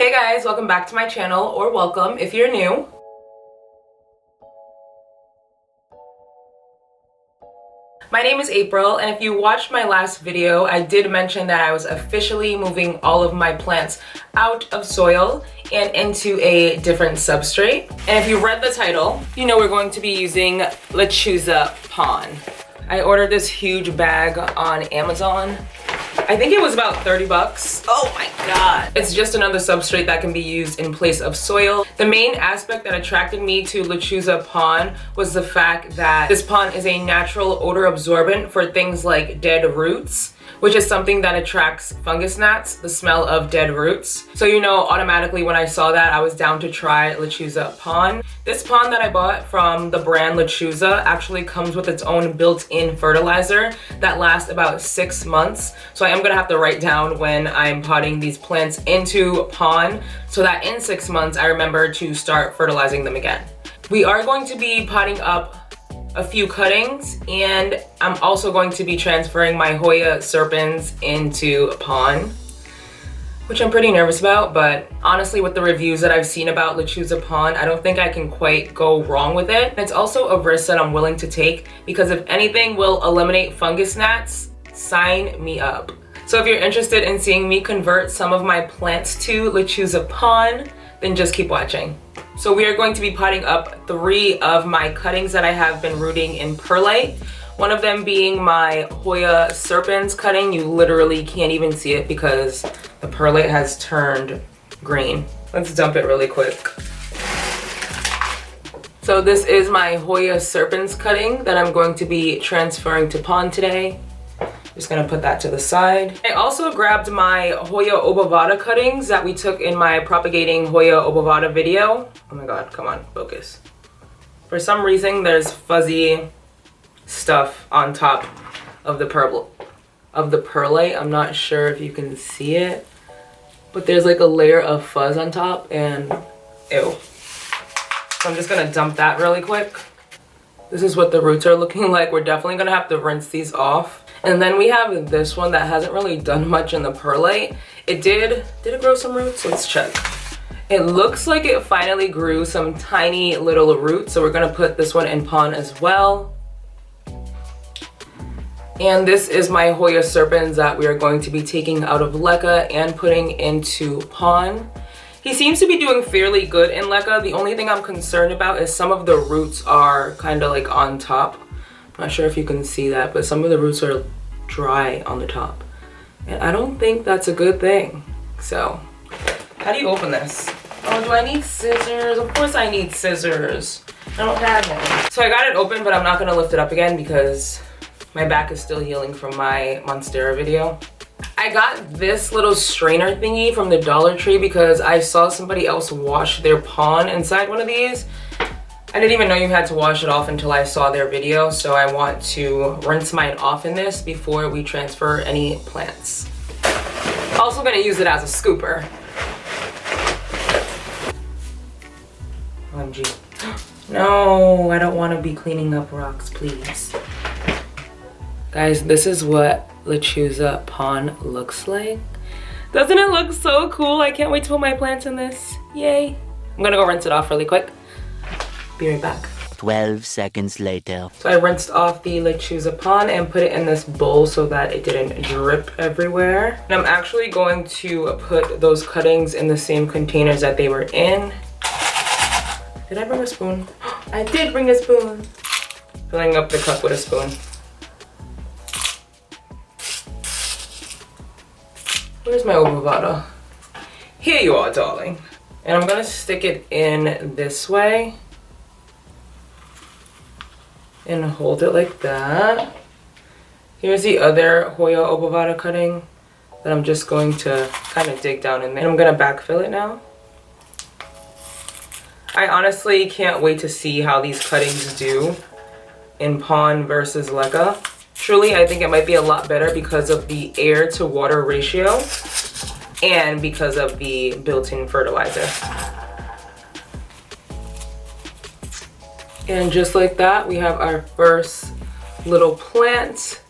Hey guys, welcome back to my channel, or welcome if you're new. My name is April, and if you watched my last video, I did mention that I was officially moving all of my plants out of soil and into a different substrate. And if you read the title, you know we're going to be using Lechuza PON. I ordered this huge bag on Amazon. I think it was about 30 bucks. Oh my God. It's just another substrate that can be used in place of soil. The main aspect that attracted me to Lechuza PON was the fact that this PON is a natural odor absorbent for things like dead roots, which is something that attracts fungus gnats, the smell of dead roots. So you know, automatically when I saw that, I was down to try Lechuza PON. This PON that I bought from the brand Lechuza actually comes with its own built-in fertilizer that lasts about 6 months. So I am gonna have to write down when I'm potting these plants into PON so that in 6 months I remember to start fertilizing them again. We are going to be potting up a few cuttings, and I'm also going to be transferring my Hoya serpens into PON, which I'm pretty nervous about, but honestly with the reviews that I've seen about Lechuza PON, I don't think I can quite go wrong with it. It's also a risk that I'm willing to take because if anything will eliminate fungus gnats, sign me up. So if you're interested in seeing me convert some of my plants to Lechuza PON, then just keep watching. So we are going to be potting up 3 of my cuttings that I have been rooting in perlite. One of them being my Hoya serpens cutting. You literally can't even see it because the perlite has turned green. Let's dump it really quick. So this is my Hoya serpens cutting that I'm going to be transferring to PON today. Just gonna put that to the side. I also grabbed my Hoya obovata cuttings that we took in my propagating Hoya obovata video. Oh my God, come on, focus. For some reason, there's fuzzy stuff on top of the perlite. I'm not sure if you can see it, but there's like a layer of fuzz on top and ew. So I'm just gonna dump that really quick. This is what the roots are looking like. We're definitely gonna have to rinse these off. And then we have this one that hasn't really done much in the perlite. Did it grow some roots? Let's check. It looks like it finally grew some tiny little roots. So we're gonna put this one in PON as well. And this is my Hoya serpens that we are going to be taking out of Leca and putting into PON. He seems to be doing fairly good in Leca. The only thing I'm concerned about is some of the roots are kind of like on top. I'm not sure if you can see that, but some of the roots are dry on the top. And I don't think that's a good thing. So, how do you open this? Oh, do I need scissors? Of course I need scissors. I don't have any. So I got it open, but I'm not gonna lift it up again because my back is still healing from my Monstera video. I got this little strainer thingy from the Dollar Tree because I saw somebody else wash their PON inside one of these. I didn't even know you had to wash it off until I saw their video, so I want to rinse mine off in this before we transfer any plants. Also gonna use it as a scooper. OMG. No, I don't want to be cleaning up rocks, please. Guys, this is what Lechuza PON looks like. Doesn't it look so cool? I can't wait to put my plants in this. Yay. I'm gonna go rinse it off really quick. Be right back. 12 seconds later. So I rinsed off the Lechuza PON and put it in this bowl so that it didn't drip everywhere. And I'm actually going to put those cuttings in the same containers that they were in. Did I bring a spoon? I did bring a spoon. Filling up the cup with a spoon. Where's my obovata? Here you are, darling. And I'm gonna stick it in this way. And hold it like that. Here's the other Hoya obovata cutting that I'm just going to kind of dig down in there. And I'm gonna backfill it now. I honestly can't wait to see how these cuttings do in PON versus Leca. Truly, I think it might be a lot better because of the air to water ratio and because of the built-in fertilizer. And just like that, we have our first little plant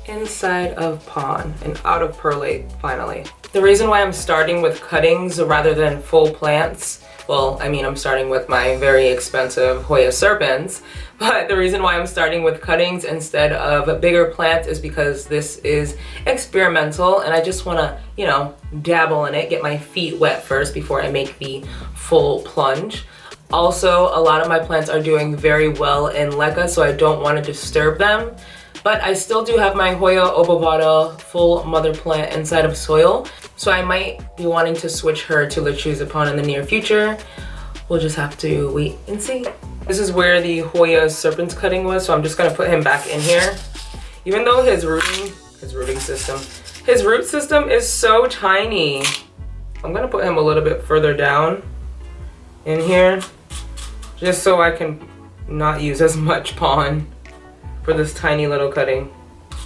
inside of PON and out of perlite finally. The reason why I'm starting with cuttings rather than full plants, well, I mean, I'm starting with my very expensive Hoya serpens, but the reason why I'm starting with cuttings instead of bigger plants is because this is experimental and I just want to, you know, dabble in it, get my feet wet first before I make the full plunge. Also, a lot of my plants are doing very well in leca, so I don't want to disturb them. But I still do have my Hoya obovata full mother plant inside of soil, so I might be wanting to switch her to Lechuza PON in the near future. We'll just have to wait and see. This is where the Hoya serpents cutting was, so I'm just gonna put him back in here. Even though his root system is so tiny, I'm gonna put him a little bit further down in here, just so I can not use as much PON for this tiny little cutting.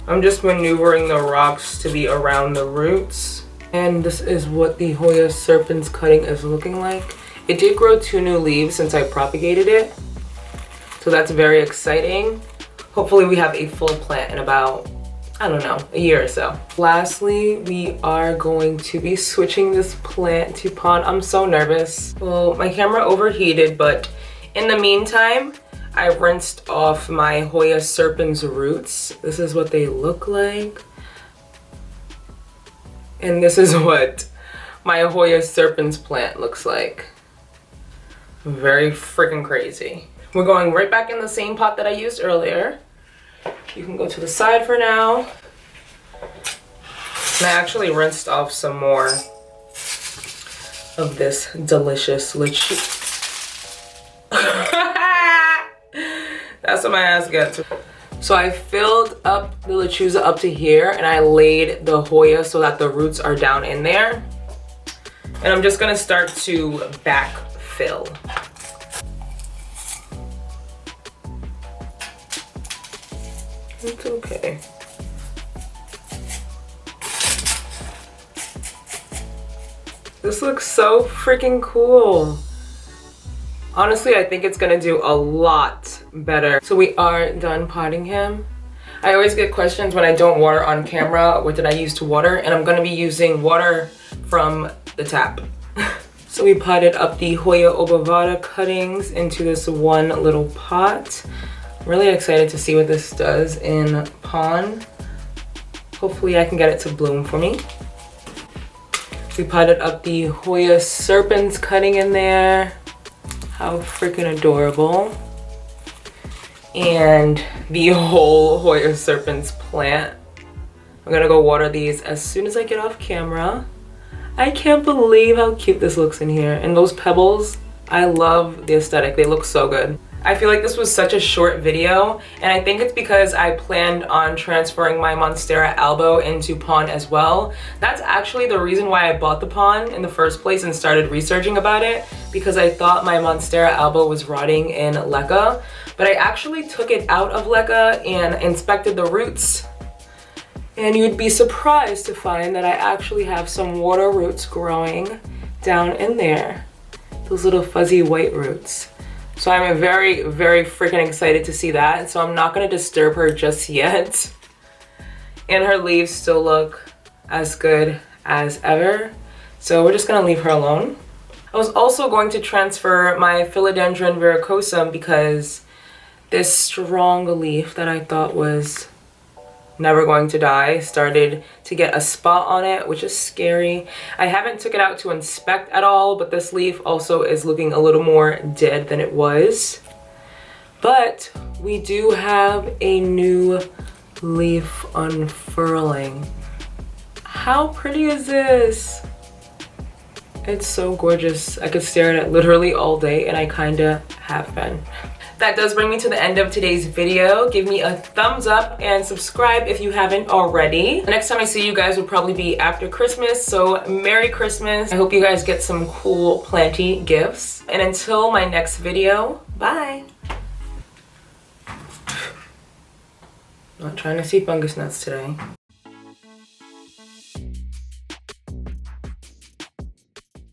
I'm just maneuvering the rocks to be around the roots. And this is what the Hoya serpents cutting is looking like. It did grow 2 new leaves since I propagated it, so that's very exciting. Hopefully we have a full plant in about, I don't know, a year or so. Lastly, we are going to be switching this plant to PON. I'm so nervous. Well, my camera overheated, but in the meantime, I rinsed off my Hoya serpens roots. This is what they look like. And this is what my Hoya serpens plant looks like. Very freaking crazy. We're going right back in the same pot that I used earlier. You can go to the side for now. And I actually rinsed off some more of this delicious lechuza. That's what my ass gets. So I filled up the lechuza up to here and I laid the Hoya so that the roots are down in there. And I'm just gonna start to backfill. It's okay. This looks so freaking cool. Honestly, I think it's gonna do a lot better. So we are done potting him. I always get questions when I don't water on camera, what did I use to water? And I'm gonna be using water from the tap. So we potted up the Hoya obovata cuttings into this one little pot. I'm really excited to see what this does in PON. Hopefully I can get it to bloom for me. We potted up the Hoya serpents cutting in there. How freaking adorable. And the whole Hoya serpents plant. I'm gonna go water these as soon as I get off camera. I can't believe how cute this looks in here. And those pebbles, I love the aesthetic. They look so good. I feel like this was such a short video, and I think it's because I planned on transferring my Monstera albo into PON as well. That's actually the reason why I bought the PON in the first place and started researching about it, because I thought my Monstera albo was rotting in leca. But I actually took it out of leca and inspected the roots, and you'd be surprised to find that I actually have some water roots growing down in there. Those little fuzzy white roots. So I'm very, very freaking excited to see that. So I'm not gonna disturb her just yet. And her leaves still look as good as ever. So we're just gonna leave her alone. I was also going to transfer my Philodendron verrucosum because this strong leaf that I thought was never going to die started to get a spot on it, which is scary. I haven't took it out to inspect at all, but this leaf also is looking a little more dead than it was. But we do have a new leaf unfurling. How pretty is this? It's so gorgeous. I could stare at it literally all day, and I kinda have been. That does bring me to the end of today's video. Give me a thumbs up and subscribe if you haven't already. The next time I see you guys will probably be after Christmas, so Merry Christmas. I hope you guys get some cool planty gifts. And until my next video, bye. Not trying to see fungus nuts today.